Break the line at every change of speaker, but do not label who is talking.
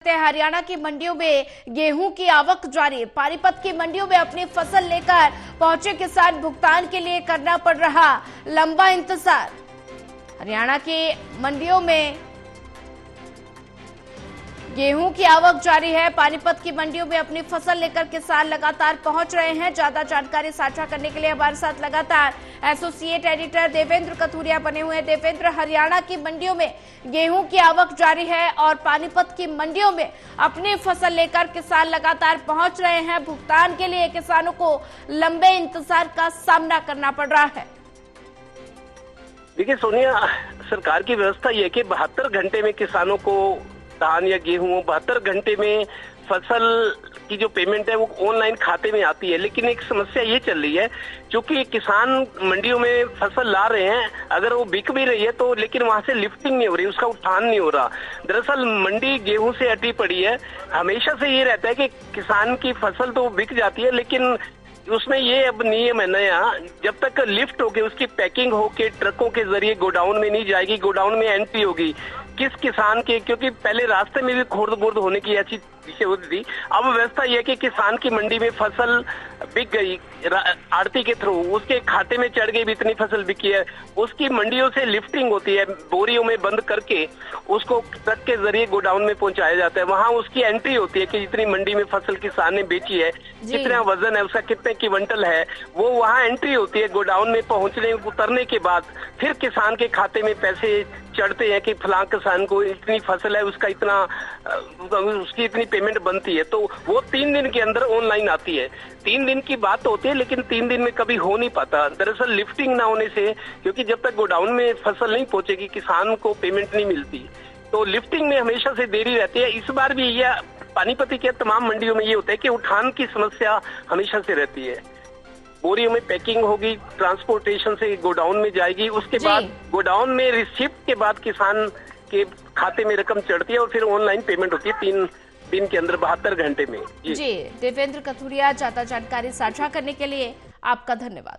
हरियाणा की मंडियों में गेहूं की आवक जारी। पानीपत की मंडियों में अपनी फसल लेकर पहुंचे किसान भुगतान के लिए करना पड़ रहा लंबा इंतजार। हरियाणा की मंडियों में गेहूं की आवक जारी है। पानीपत की मंडियों में अपनी फसल लेकर किसान लगातार पहुंच रहे हैं। ज्यादा जानकारी साझा करने के लिए हमारे साथ लगातार एसोसिएट एडिटर देवेंद्र कथुरिया बने हुए हैं। देवेंद्र, हरियाणा की मंडियों में गेहूं की आवक जारी है और पानीपत की मंडियों में अपनी फसल लेकर किसान लगातार पहुंच रहे हैं। भुगतान के लिए किसानों को लंबे इंतजार का सामना करना पड़ रहा है।
देखिए सोनिया, सरकार की व्यवस्था यह है कि 72 घंटे में किसानों को धान या गेहूं 72 घंटे में फसल की जो पेमेंट है वो ऑनलाइन खाते में आती है। लेकिन एक समस्या ये चल रही है, क्योंकि किसान मंडियों में फसल ला रहे हैं, अगर वो बिक भी रही है तो लेकिन वहां से लिफ्टिंग नहीं हो रही, उसका उठान नहीं हो रहा। दरअसल मंडी गेहूं से अटी पड़ी है। हमेशा से ये रहता है कि किसान की फसल तो बिक जाती है, लेकिन उसमें ये अब नियम है नया, जब तक लिफ्ट होगी उसकी पैकिंग होके ट्रकों के जरिए गोडाउन में नहीं जाएगी, गोडाउन में एंट्री होगी किस किसान के, क्योंकि पहले रास्ते में भी खुर्द-बुर्द होने की ऐसी चीजें होती थी। अब व्यवस्था यह है कि किसान की मंडी में फसल बिक गई आड़ती के थ्रू, उसके खाते में चढ़ गई भी, इतनी फसल बिकी है, उसकी मंडियों से लिफ्टिंग होती है, बोरियों में बंद करके उसको ट्रक के जरिए गोडाउन में पहुंचाया जाता है। वहां उसकी एंट्री होती है कि जितनी मंडी में फसल किसान ने बेची है, कितना वजन है उसका, कितने क्विंटल है, वो वहां एंट्री होती है। गोडाउन में पहुंचने उतरने के बाद फिर किसान के खाते में पैसे चढ़ते हैं कि फलां किसान को इतनी फसल है, उसका इतना उसकी इतनी पेमेंट बनती है। तो वो 3 दिन के अंदर ऑनलाइन आती है। 3 दिन की बात होती है, लेकिन 3 दिन में कभी हो नहीं पाता। दरअसल लिफ्टिंग ना होने से, क्योंकि जब तक गोडाउन में फसल नहीं पहुंचेगी किसान को पेमेंट नहीं मिलती, तो लिफ्टिंग में हमेशा से देरी रहती है। इस बार भी यह पानीपत के तमाम मंडियों में ये होता है कि उठान की समस्या हमेशा से रहती है। बोरियों में पैकिंग होगी, ट्रांसपोर्टेशन से गोडाउन में जाएगी, उसके बाद गोडाउन में रिसिप्ट के बाद किसान के खाते में रकम चढ़ती है और फिर ऑनलाइन पेमेंट होती है 3 दिन के अंदर 72 घंटे में।
जी देवेंद्र कथुरिया, ज्यादा जानकारी साझा करने के लिए आपका धन्यवाद।